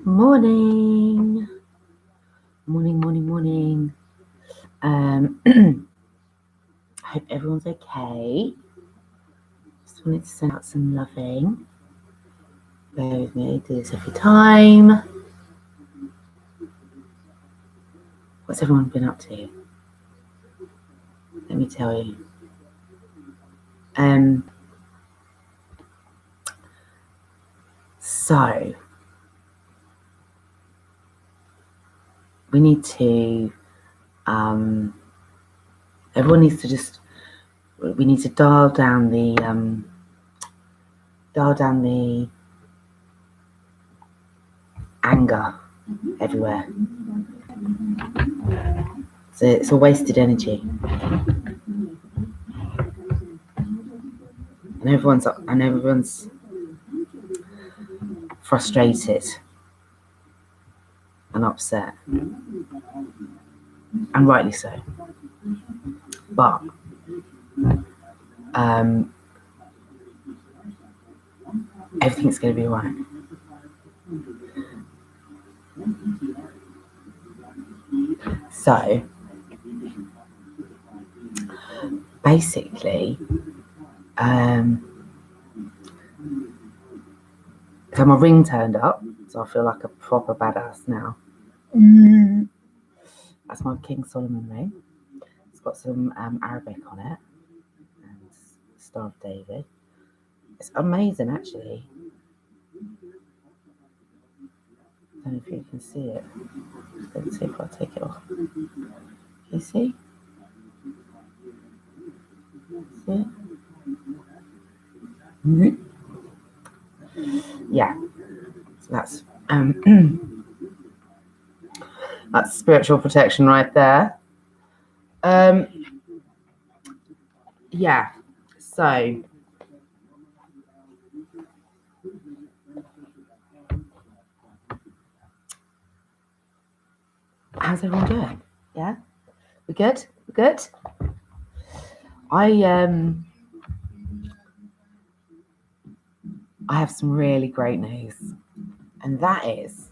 Morning. I hope everyone's okay. Just wanted to send out some loving. Bear with me, do this every time. What's everyone been up to? Let me tell you. So we need to everyone needs to we need to dial down the anger everywhere. So it's a wasted energy. And everyone's frustrated and upset, and rightly so. But everything's going to be alright. So basically, so my ring turned up, so I feel like a proper badass now. That's my King Solomon ring. It's got some Arabic on it and Star of David. It's amazing, actually. I don't know if you can see it. Let's see if I take it off. Can you see? See it? Yeah. So that's that's spiritual protection right there. Yeah. So how's everyone doing? Yeah? We good? We good? I have some really great news. And that is,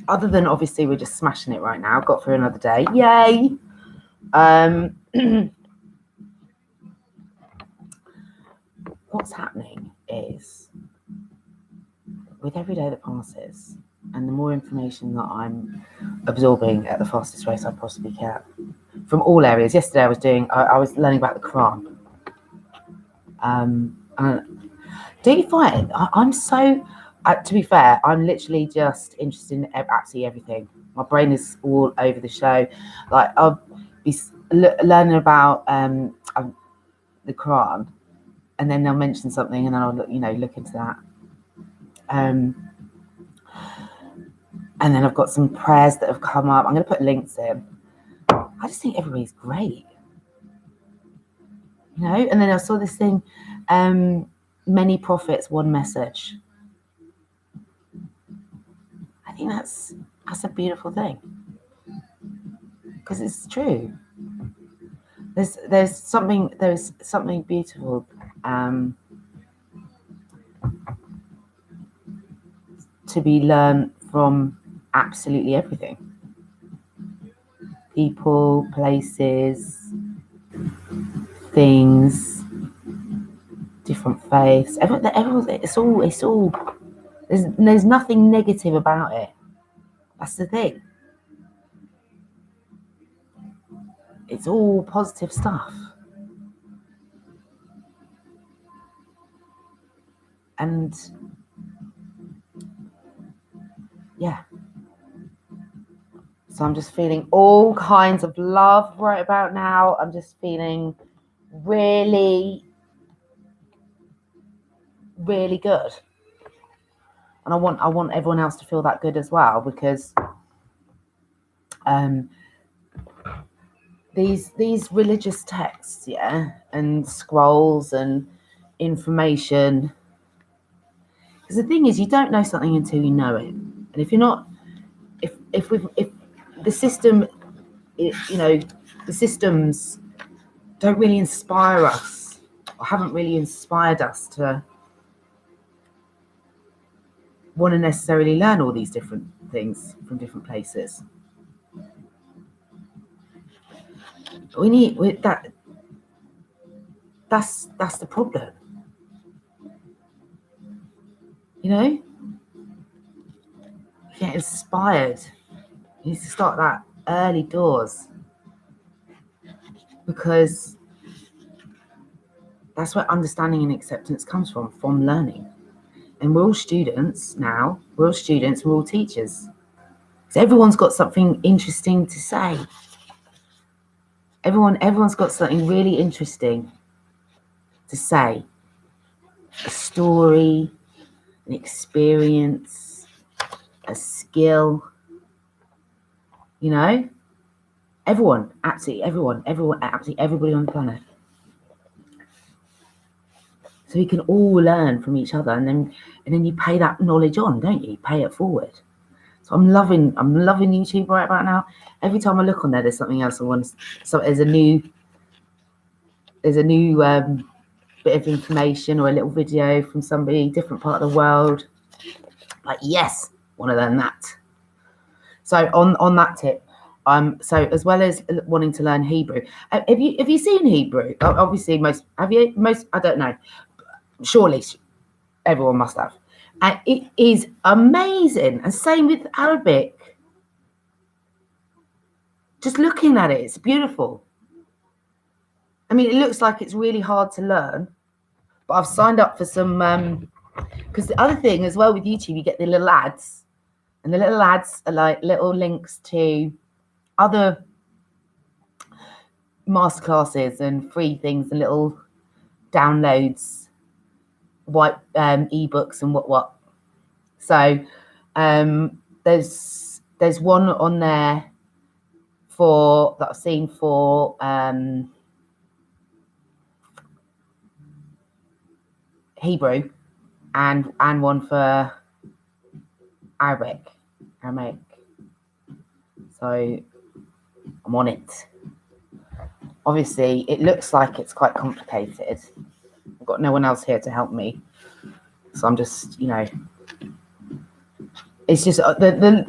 other than obviously we're just smashing it right now, got through another day. Yay! What's happening is, with every day that passes, and the more information that I'm absorbing at the fastest rate I possibly can, from all areas. Yesterday I was learning about the Quran. Do you find I'm so, to be fair, I'm literally just interested in absolutely everything. My brain is all over the show. Like I'll be learning about the Quran, and then they'll mention something, and then I'll look into that. And then I've got some prayers that have come up. I'm going to put links in. I just think everybody's great, And then I saw this thing, many prophets, one message. I think that's a beautiful thing, because it's true. There's something beautiful to be learned from absolutely everything. People, places, things, different faiths. Everyone, it's all. There's nothing negative about it. That's the thing. It's all positive stuff. And yeah. So I'm just feeling all kinds of love right about now. I'm just feeling really, really good. And I want everyone else to feel that good as well, because these religious texts, and scrolls and information. Because the thing is, you don't know something until you know it. And if you're not, if the system, the systems don't really inspire us, or haven't really inspired us to want to necessarily learn all these different things from different places. We need that. That's the problem. You know, get inspired. You need to start that early doors, because that's where understanding and acceptance comes from learning. And we're all students now. We're all students. We're all teachers. So everyone's got something interesting to say. Everyone's got something really interesting to say. A story, an experience, a skill. You know, everyone, absolutely everyone, absolutely everybody on the planet. So we can all learn from each other, and then you pay that knowledge on, don't you? You pay it forward. So I'm loving YouTube right about now. Every time I look on there, there's something else I want. So there's a new bit of information or a little video from somebody different part of the world. Like, yes, want to learn that. So on that tip, so as well as wanting to learn Hebrew, have you seen Hebrew? Obviously, most I don't know. Surely everyone must have. And it is amazing. And same with Arabic. Just looking at it, it's beautiful. I mean, it looks like it's really hard to learn, but I've signed up for some, because the other thing as well with YouTube, you get the little ads, and the little ads are like little links to other masterclasses and free things and little downloads, white ebooks and what. So there's one on there that I've seen for Hebrew, and one for Aramaic. So I'm on it. Obviously, it looks like it's quite complicated. I've got no one else here to help me, so I'm just, it's just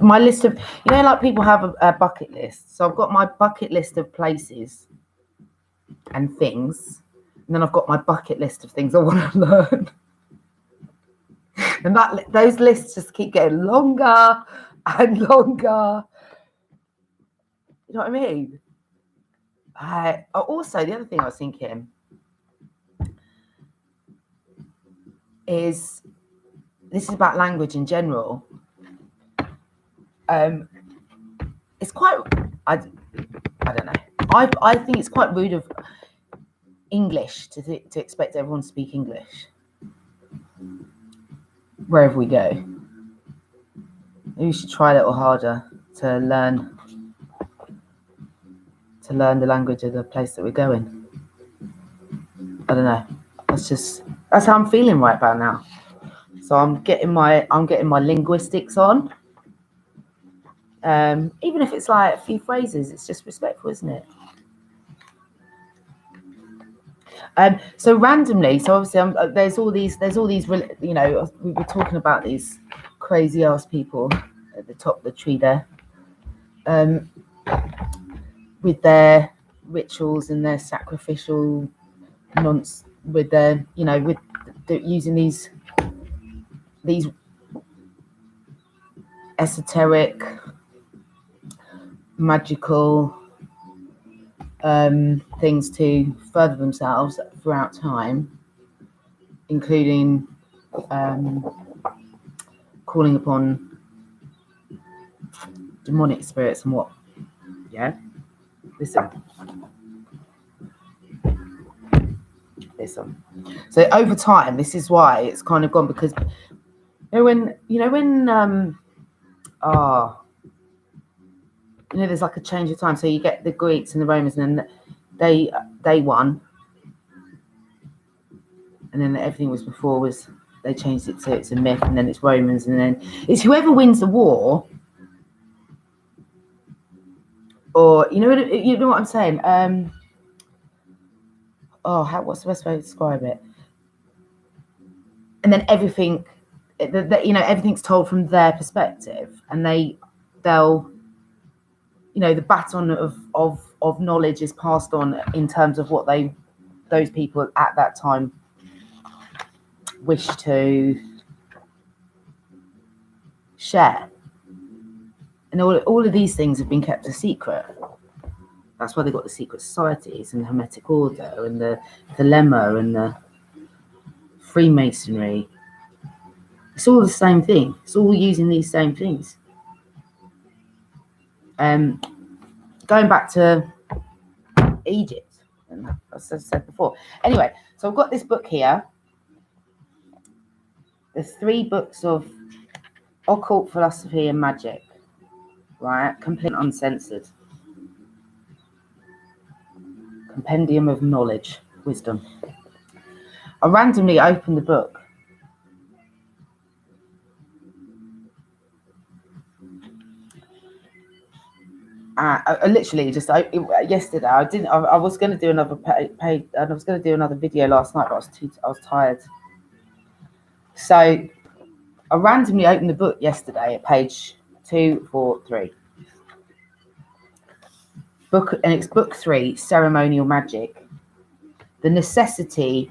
my list of, like people have a bucket list. So I've got my bucket list of places and things, and then I've got my bucket list of things I want to learn. And those lists just keep getting longer and longer. You know what I mean? Also, the other thing I was thinking is, this is about language in general. It's quite, I don't know. I think it's quite rude of English to expect everyone to speak English wherever we go. Maybe we should try a little harder to learn the language of the place that we're going. I don't know. That's how I'm feeling right about now. So I'm getting my linguistics on. Even if it's like a few phrases, it's just respectful, isn't it? So randomly, so obviously there's all these, we were talking about these crazy ass people at the top of the tree there, with their rituals and their sacrificial nonsense, with their, using these esoteric, magical things to further themselves throughout time, including calling upon demonic spirits and what. Yeah, listen. So over time, this is why it's kind of gone, because when there's like a change of time. So you get the Greeks and the Romans, and then they won, and then everything was before was, they changed it to it's a myth, and then it's Romans, and then it's whoever wins the war, or you know what I'm saying. What's the best way to describe it? And then everything everything's told from their perspective, and they'll the baton of knowledge is passed on in terms of what those people at that time wish to share. And all of these things have been kept a secret. That's why they got the secret societies and the Hermetic Order and the Dilemma and the Freemasonry. It's all the same thing. It's all using these same things. Going back to Egypt, and as I said before. Anyway, so I've got this book here. There's 3 books of occult philosophy and magic, right? Complete uncensored. Compendium of knowledge, wisdom. I randomly opened the book. I literally just yesterday. I was going to do another page, and I was going to do another video last night, but I was tired. So I randomly opened the book yesterday at page 243. And it's book 3, Ceremonial Magic: The Necessity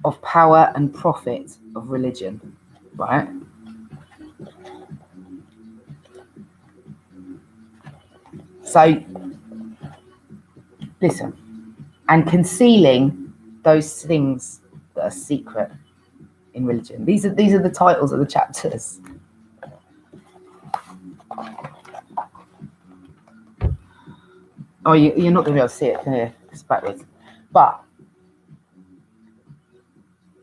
of Power and Profit of Religion. Right. So, listen, and concealing those things that are secret in religion. These are the titles of the chapters. Oh, you're not going to be able to see it here. It's backwards. But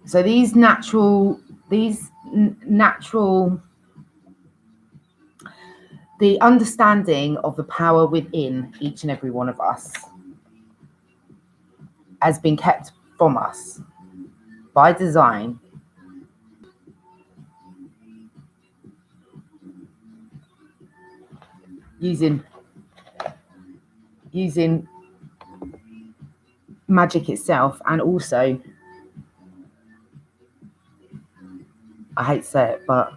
so these natural. The understanding of the power within each and every one of us has been kept from us by design, using magic itself, and also, I hate to say it, but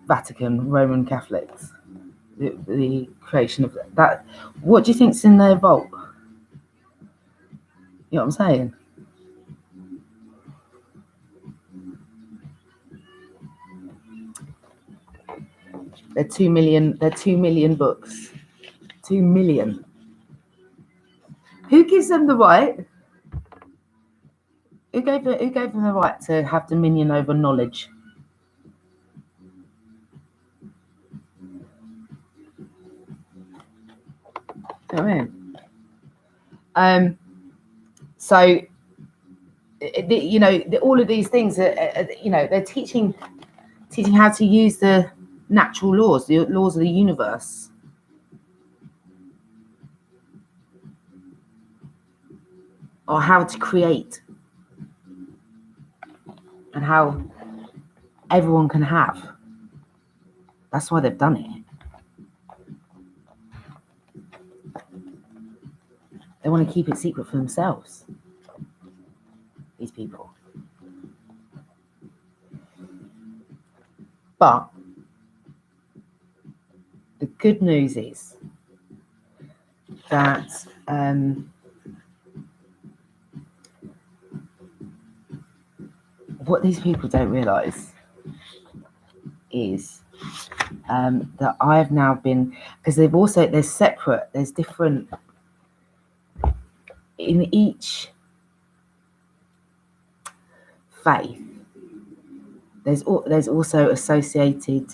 Vatican Roman Catholics, the creation of that. What do you think's in their vault? You know what I'm saying? They're 2 million. They're 2 million books. 2 million. Who gives them the right? Who gave them the right to have dominion over knowledge? You know what I mean? So, all of these things are, they're teaching how to use the natural laws, the laws of the universe. Or how to create. And how everyone can have. That's why they've done it. They want to keep it secret for themselves. These people. But the good news is that what these people don't realise is that I have now been, because there's separate, there's different, in each faith, there's also associated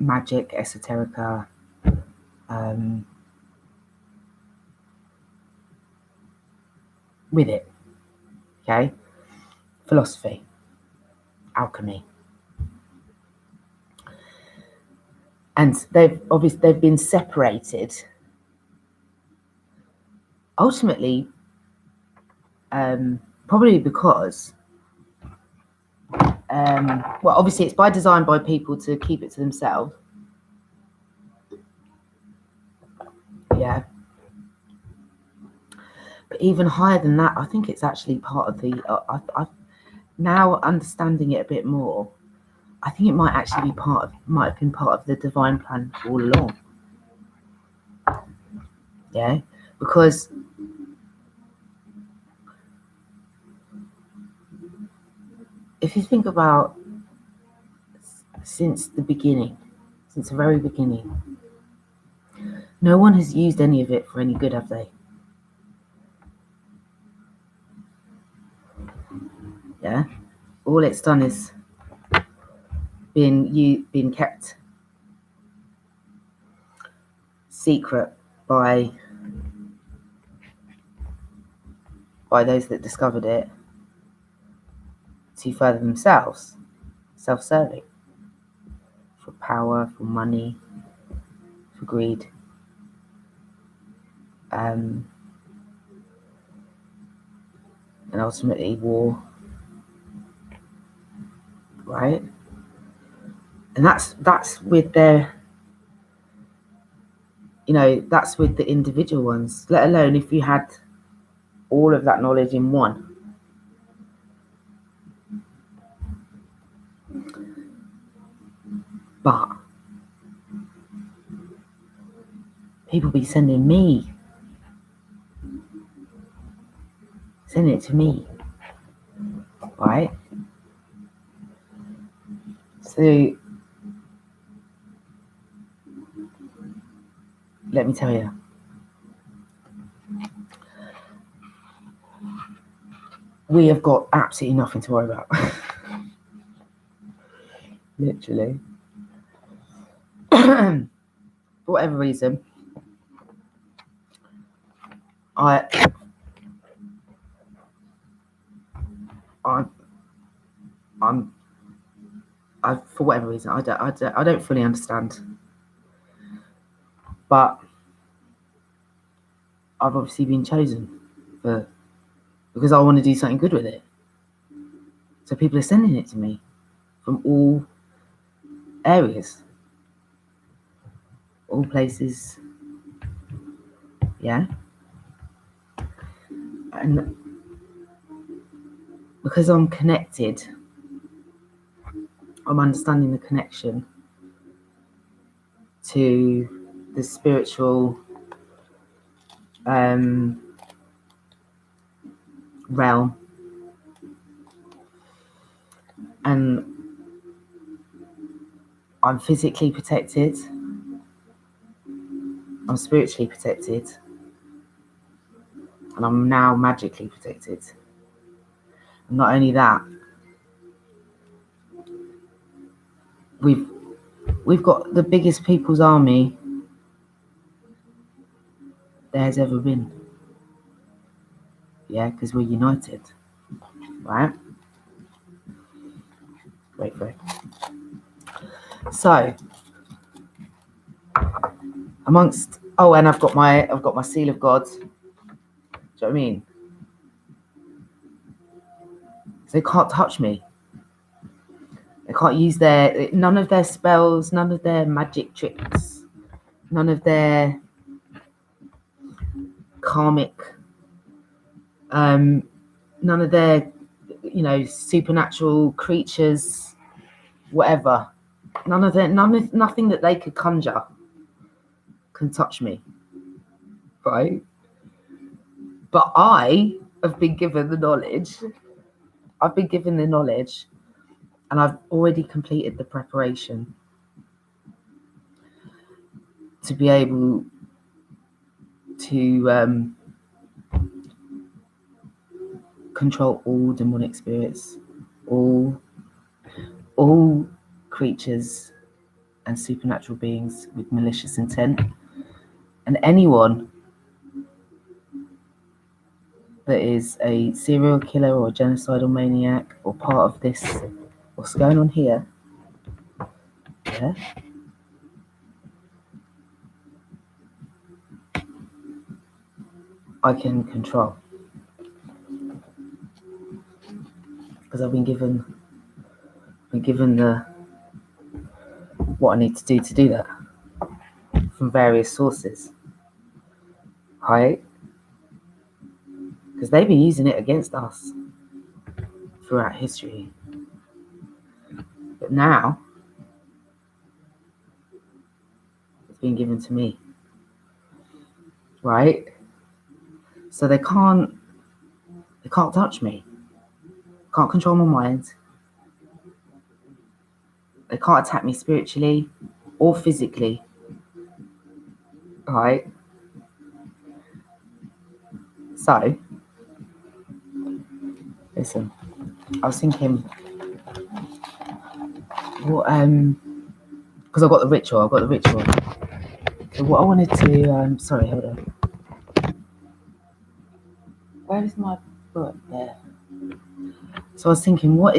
magic, esoterica, with it, okay? Philosophy, alchemy. And they've been separated ultimately, probably because well, obviously it's by design by people to keep it to themselves. Yeah. But even higher than that, I think it's actually part of the. I now understanding it a bit more. I think it might actually be might have been part of the divine plan all along. Yeah, because if you think about since the beginning, since the very beginning, no one has used any of it for any good, have they? Yeah, all it's done is been kept secret by those that discovered it to further themselves, self-serving, for power, for money, for greed, and ultimately war, right? And that's with their, that's with the individual ones, let alone if you had all of that knowledge in one. But people be sending it to me, right? So let me tell you, we have got absolutely nothing to worry about. Literally. For whatever reason, for whatever reason, I don't fully understand, but I've obviously been chosen because I want to do something good with it. So people are sending it to me from all areas, all places, yeah. And because I'm connected, I'm understanding the connection to the spiritual realm, and I'm physically protected, I'm spiritually protected, and I'm now magically protected. And not only that, we've got the biggest people's army there has ever been. Yeah, because we're united, right? Wait for it. So, amongst and I've got my seal of God. Do you know what I mean? So they can't touch me. They can't use none of their spells, none of their magic tricks, none of their karmic, none of their, supernatural creatures, whatever. Nothing that they could conjure can touch me, right? But I have been given the knowledge. I've been given the knowledge, and I've already completed the preparation to be able to control all demonic spirits, all creatures and supernatural beings with malicious intent, and anyone that is a serial killer or a genocidal maniac or part of this, what's going on here, yeah, I can control, because I've been given the what I need to do that from various sources, right? because they've been using it against us throughout history. But now it's been given to me, right? So they can't touch me, can't control my mind. They can't attack me spiritually or physically, right? So, listen, I was thinking, what, because I've got the ritual. So what I wanted to, sorry, hold on. Where is my book? There. So I was thinking, what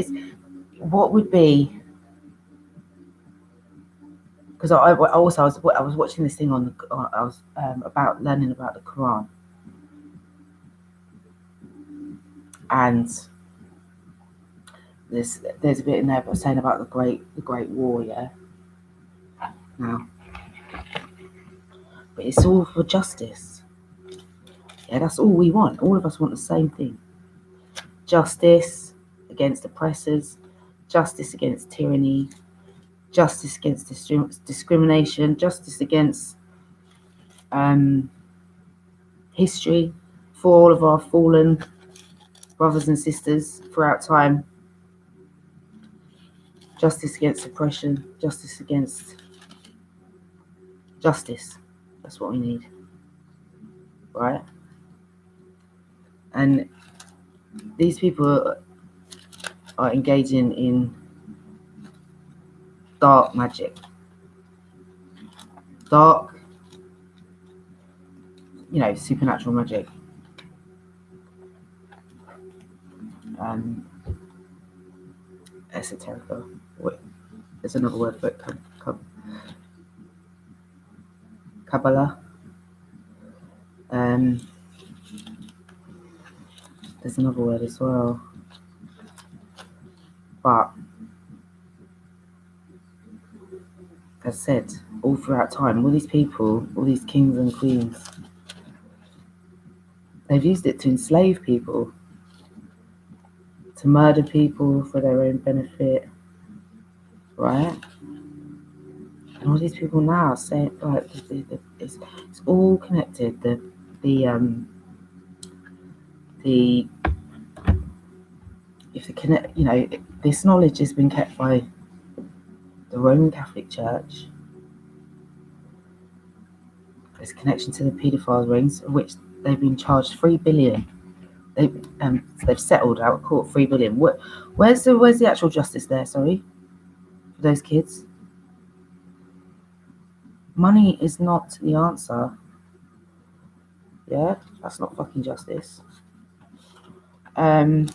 would be, because I was watching this thing about learning about the Quran, and there's a bit in there saying about the Great War, yeah. Now, but it's all for justice. Yeah, that's all we want. All of us want the same thing: justice against oppressors, justice against tyranny, justice against discrimination, justice against history, for all of our fallen brothers and sisters throughout time. Justice against oppression, justice against justice. That's what we need, right? And these people are engaging in dark magic. Dark, supernatural magic. Esoterica. Wait, there's another word for it. Kabbalah. There's another word as well. But as I said, all throughout time, all these people, all these kings and queens, they've used it to enslave people, to murder people for their own benefit, right? And all these people now say, like, it's all connected. This knowledge has been kept by the Roman Catholic Church. There's a connection to the paedophile rings, of which they've been charged $3 billion. They've settled out of court $3 billion. Where's the actual justice there? Sorry, for those kids. Money is not the answer. Yeah, that's not fucking justice. Back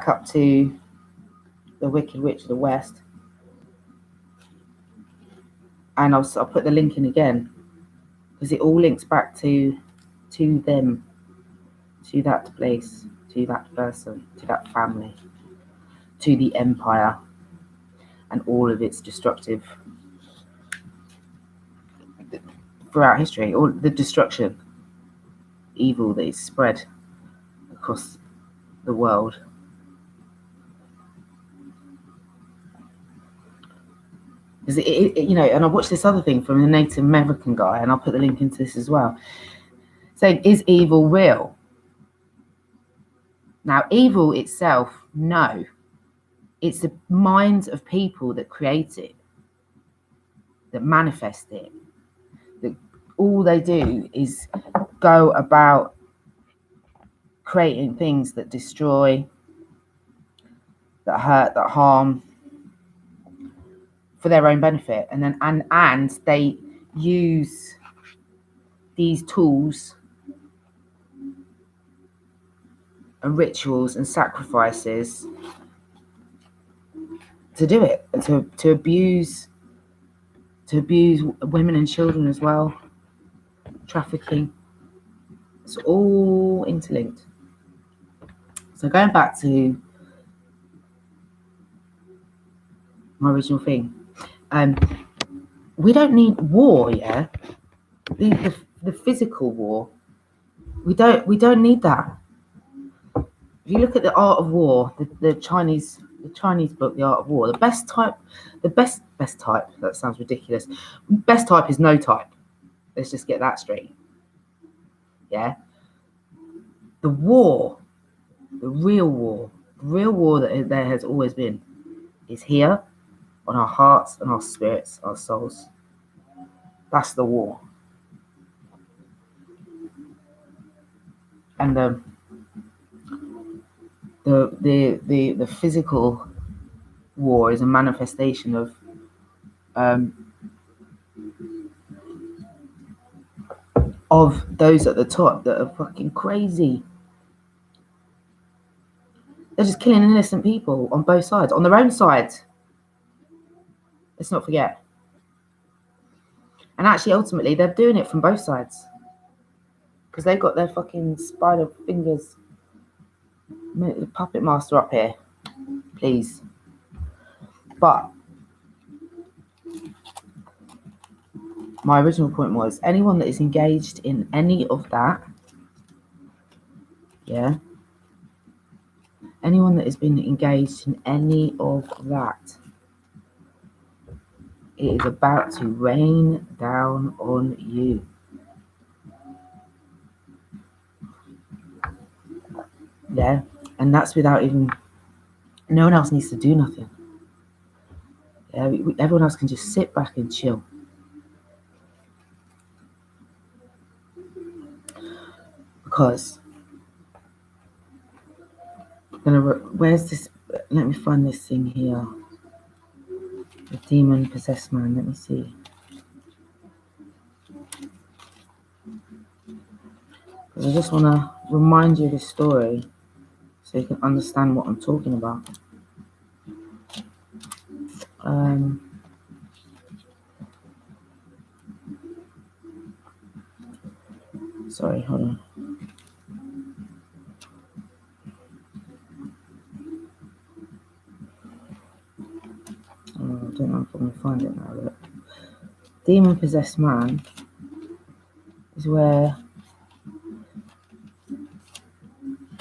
up to the Wicked Witch of the West, and I'll put the link in again, because it all links back to them, to that place, to that person, to that family, to the empire, and all of its destructive throughout history, all the destruction, evil that is spread across the world. Because and I watched this other thing from a Native American guy, and I'll put the link into this as well, saying, is evil real? Now, evil itself, no. It's the minds of people that create it, that manifest it. That all they do is go about creating things that destroy, that hurt, that harm, for their own benefit, and they use these tools and rituals and sacrifices to do it, and to abuse women and children as well, trafficking. It's all interlinked. So going back to my original thing, we don't need war, yeah. The physical war, We don't need that. If you look at the Art of War, the Chinese book, The Art of War, the best type, that sounds ridiculous. Best type is no type. Let's just get that straight. Yeah. The war, the real war that there has always been is here on our hearts and our spirits, our souls. That's the war. And the physical war is a manifestation of those at the top that are fucking crazy. They're just killing innocent people on both sides, on their own sides. Let's not forget. And actually, ultimately, they're doing it from both sides because they've got their fucking spider fingers. The puppet master up here, please. But my original point was anyone that is engaged in any of that, yeah, anyone that has been engaged in any of that, it is about to rain down on you. Yeah, and that's without even, no one else needs to do nothing. Yeah, everyone else can just sit back and chill. Because, where's this? Let me find this thing here. The demon possessed man. Let me see. I just want to remind you of this story so you can understand what I'm talking about. Sorry, hold on. I don't know if I'm going to find it now, but demon possessed man is where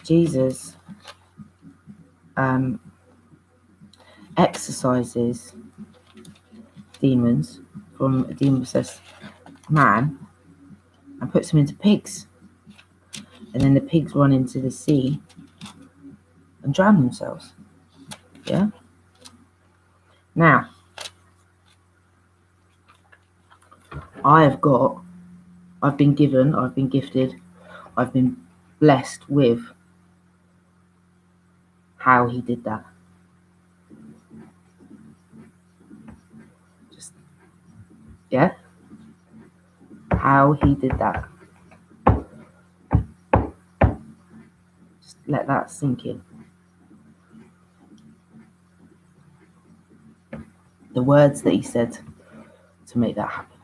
Jesus exorcises demons from a demon possessed man and puts them into pigs. And then the pigs run into the sea and drown themselves. Yeah? Now, I've been given, I've been gifted, I've been blessed with how he did that. Yeah? How he did that. Just let that sink in. The words that he said to make that happen.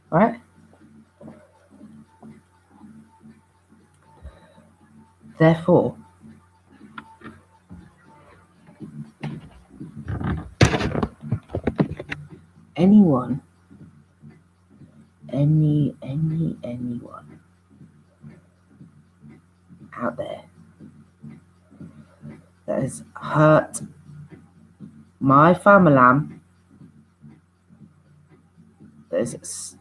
Right? Therefore, anyone out there that has hurt my family, that has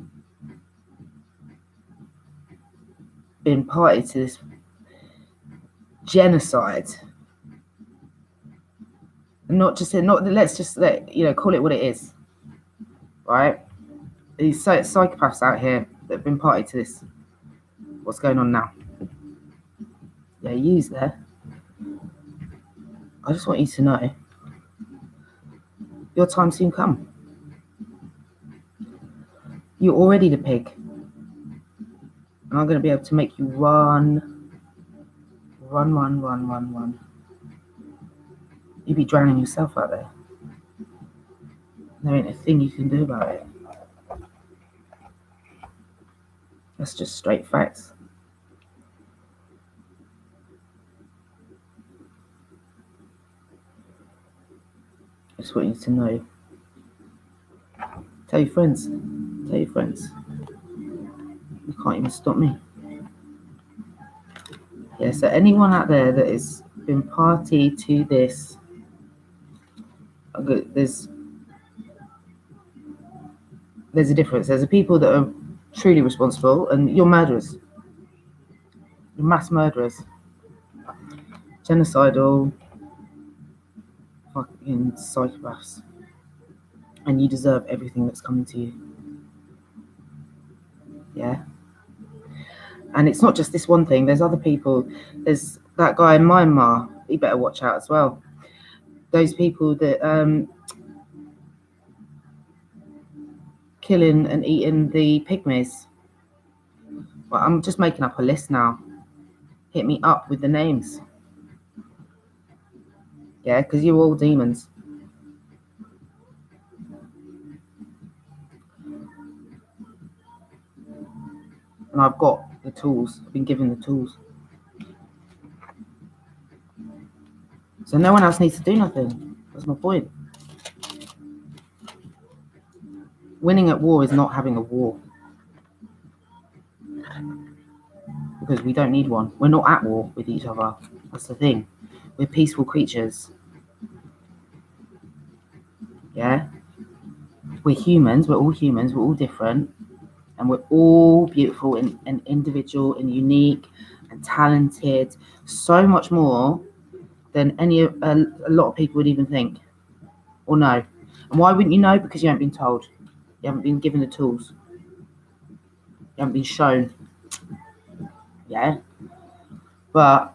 been party to this genocide, and let's just call it what it is, right? These psychopaths out here that have been party to this, what's going on now? Yeah, you's there. I just want you to know your time soon come. You're already the pig. And I'm going to be able to make you run. You'd be drowning yourself out there. There ain't a thing you can do about it. That's just straight facts. I just want you to know. Tell your friends. You can't even stop me. Yeah, so anyone out there that has been party to this, there's a difference. There's the people that are truly responsible, and you're murderers. You're mass murderers. Genocidal, fucking psychopaths. And you deserve everything that's coming to you. Yeah. And it's not just this one thing. There's other people. There's that guy in Myanmar. You better watch out as well. Those people that killing and eating the pygmies. Well, I'm just making up a list now. Hit me up with the names. Yeah, because you're all demons. And I've got the tools. I've been given the tools. So no one else needs to do nothing. That's my point. Winning at war is not having a war. Because we don't need one. We're not at war with each other. That's the thing. We're peaceful creatures. Yeah? We're humans. We're all humans. We're all different. And we're all beautiful and individual and unique and talented. So much more than a lot of people would even think or know. And why wouldn't you know? Because you haven't been told. You haven't been given the tools. You haven't been shown. Yeah? But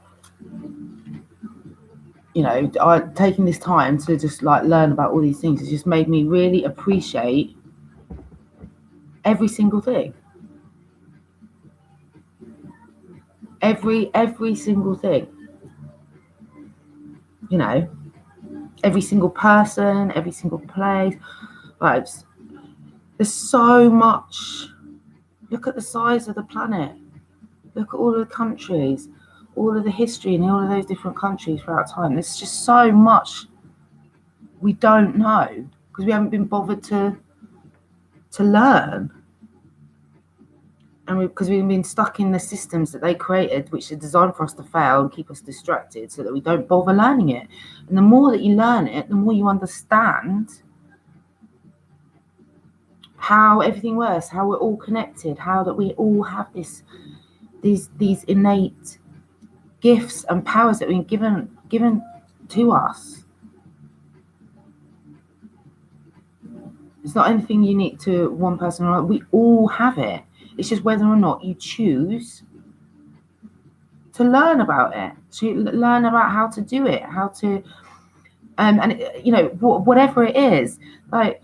you know, taking this time to just like learn about all these things has just made me really appreciate every single thing. Every single thing. You know, every single person, every single place. Like, there's so much. Look at the size of the planet. Look at all of the countries, all of the history in all of those different countries throughout time. There's just so much we don't know because we haven't been bothered to learn. And because we've been stuck in the systems that they created, which are designed for us to fail and keep us distracted so that we don't bother learning it. And the more that you learn it, the more you understand how everything works, how we're all connected, how that we all have these innate gifts and powers that have been given to us. It's not anything unique to one person or another. We all have it. It's just whether or not you choose to learn about it, to learn about how to do it, how to, and you know, whatever it is. Like,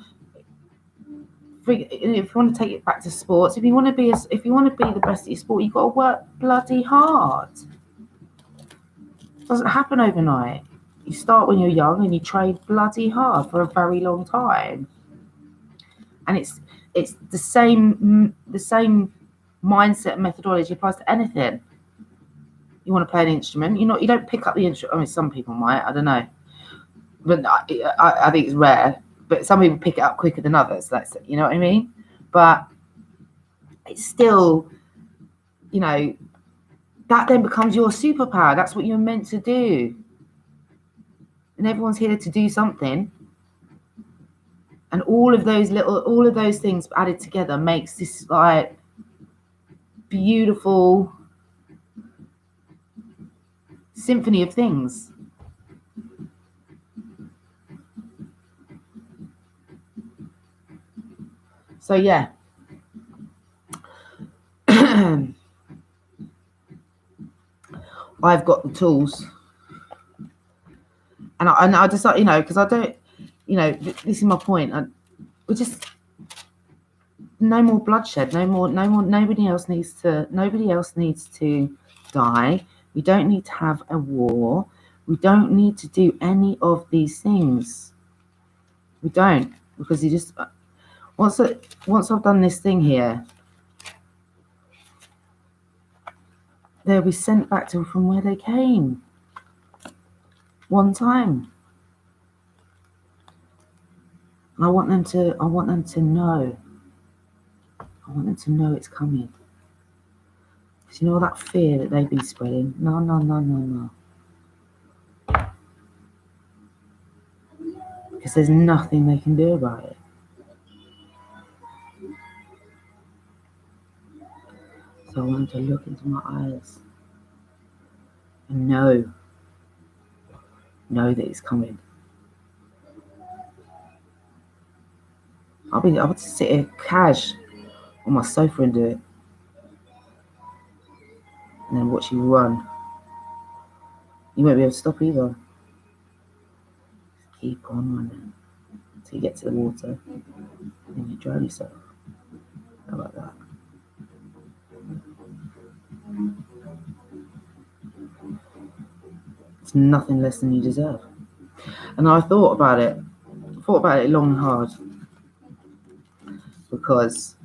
if you want to take it back to sports, if you want to be the best at your sport, you've got to work bloody hard. It doesn't happen overnight. You start when you're young and you train bloody hard for a very long time. And it's the same mindset and methodology applies to anything. You want to play an instrument, you don't pick up the instrument. I mean, some people might, I don't know, but I think it's rare. But some people pick it up quicker than others. That's, you know what I mean. But it's still, you know, that then becomes your superpower. That's what you're meant to do. And everyone's here to do something. And all of those things added together makes this like beautiful symphony of things. So yeah. I've got the tools. And I just, you know, because I don't, you know, this is my point. We're just, no more bloodshed, no more, nobody else needs to die. We don't need to have a war. We don't need to do any of these things. We don't, because you just, once I've done this thing here, they'll be sent back to from where they came. One time. I want them to know. I want them to know it's coming. you know that fear that they've been spreading? No, no, no, no, no. Because there's nothing they can do about it. So I want to look into my eyes and know that it's coming. I would sit here cash on my sofa and do it. And then watch you run. You won't be able to stop either. Just keep on running until you get to the water. And then you drown yourself. How about that? It's nothing less than you deserve. And I thought about it long and hard. Because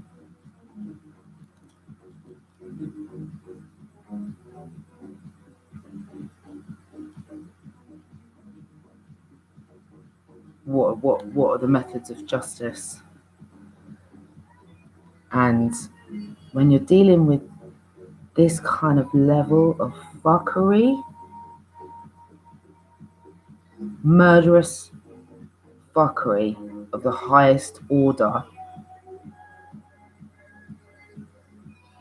what are the methods of justice? And when you're dealing with this kind of level of fuckery, murderous fuckery of the highest order,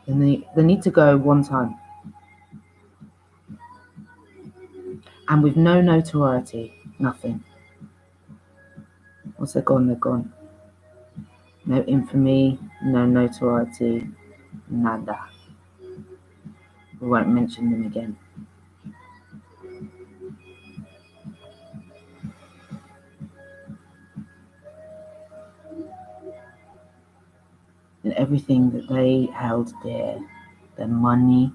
then they need to go one time. And with no notoriety, nothing. Once they're gone, they're gone. No infamy, no notoriety, nada. We won't mention them again. And everything that they held dear, their money,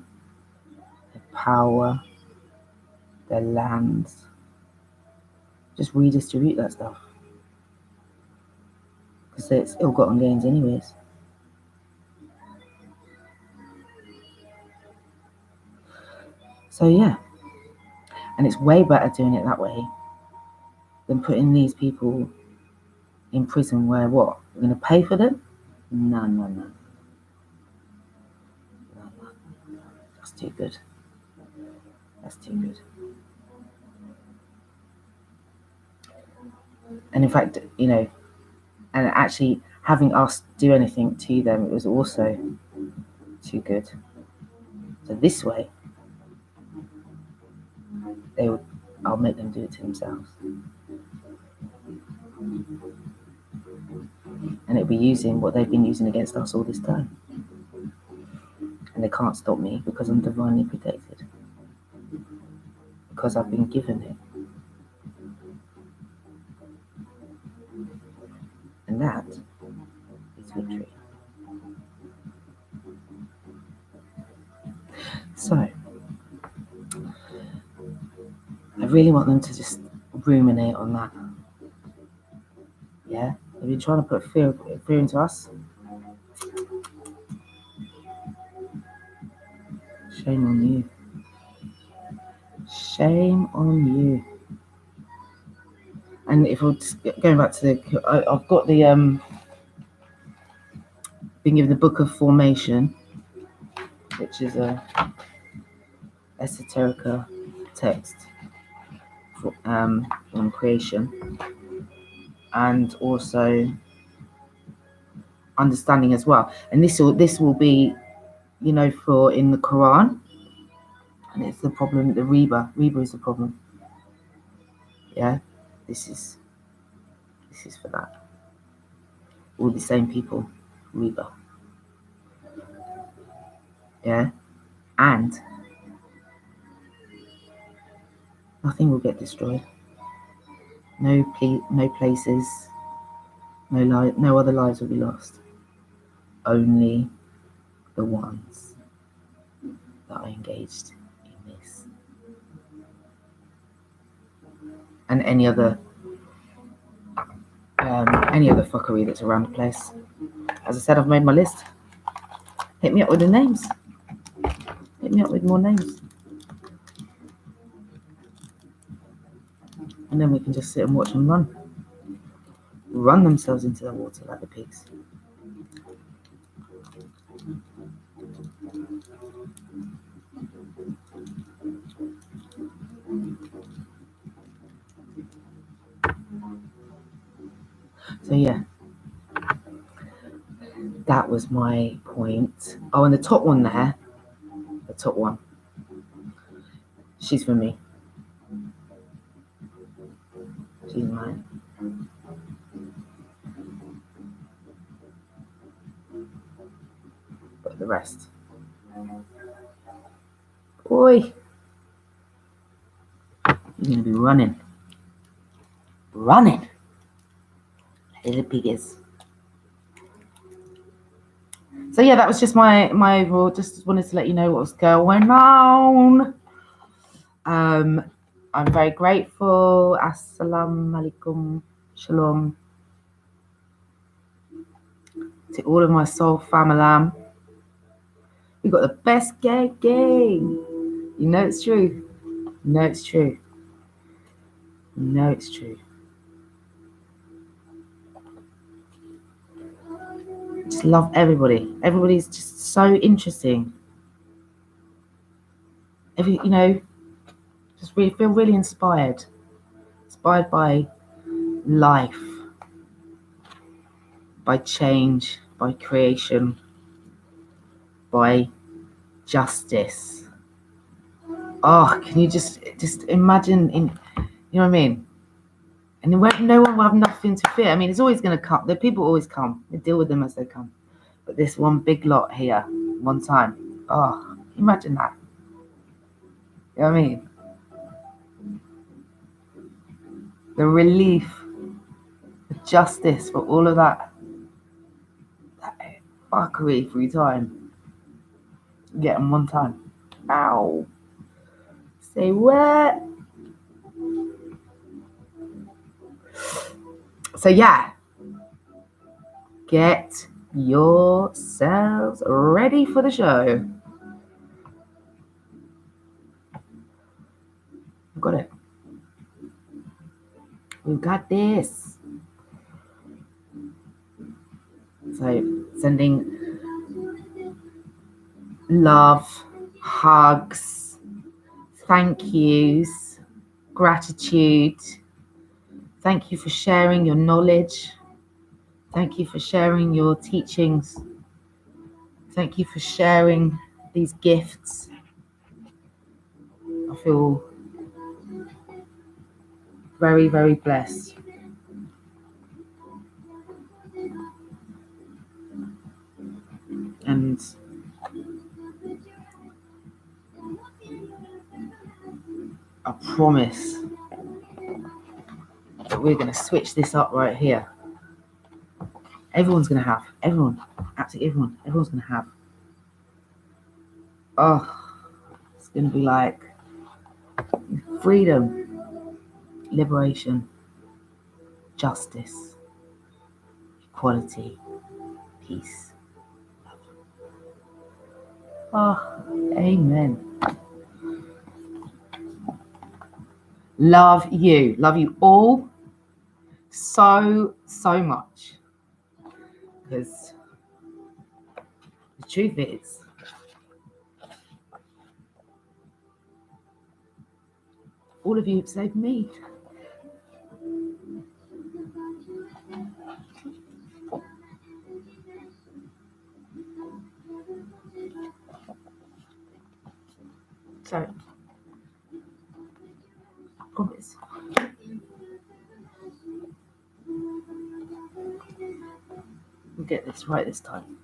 their power, their lands, just redistribute that stuff. Because it's ill-gotten gains anyways. So yeah, and it's way better doing it that way than putting these people in prison where what? We're going to pay for them? No. That's too good. That's too good. And in fact, you know, and actually having us do anything to them, it was also too good. So this way, I'll make them do it to themselves. And it'll be using what they've been using against us all this time. And they can't stop me because I'm divinely protected. Because I've been given it. And that is victory. So, I really want them to just ruminate on that. Yeah? They've been trying to put fear into us. Shame on you. Shame on you. And if we're just going back to I've got the been given the Book of Formation, which is a esoterica text on creation, and also understanding as well. And this will be, you know, for in the Quran, and it's the problem. The Reba is the problem. Yeah, this is for that. All the same people, Reba. Yeah, and nothing will get destroyed. No places, no other lives will be lost. Only the ones that are engaged in this. And any other fuckery that's around the place. As I said, I've made my list. Hit me up with the names. Hit me up with more names. And then we can just sit and watch them run themselves into the water like the pigs. So yeah, that was my point. Oh, and the top one there, the top one, she's for me. She's mine. But the rest, boy, you're gonna be running, little piggies. So yeah, that was just my overall. Just wanted to let you know what was going on. I'm very grateful. Assalamu alaikum, shalom to all of my soul family. We got the best gang. You know it's true. You know it's true. You know it's true. Just love everybody. Everybody's just so interesting. Just really feel really inspired. Inspired by life, by change, by creation, by justice. Oh, can you just imagine you know what I mean? And no one will have nothing to fear. I mean, it's always going to come. The people always come. We deal with them as they come. But this one big lot here, one time. Oh, imagine that. You know what I mean? The relief, the justice for all of that fuckery every time. Get them one time. Ow. Say what? So yeah. Get yourselves ready for the show. We've got it. We've got this. So sending love, hugs, thank yous, gratitude. Thank you for sharing your knowledge. Thank you for sharing your teachings. Thank you for sharing these gifts. I feel very, very blessed. And I promise that we're going to switch this up right here. Everyone's going to have. Everyone. Absolutely everyone. Everyone's going to have. Oh, it's going to be like freedom, liberation, justice, equality, peace. Oh, amen. Love you. Love you all so, so much. Because the truth is, all of you have saved me. So, I promise. We'll get this right this time.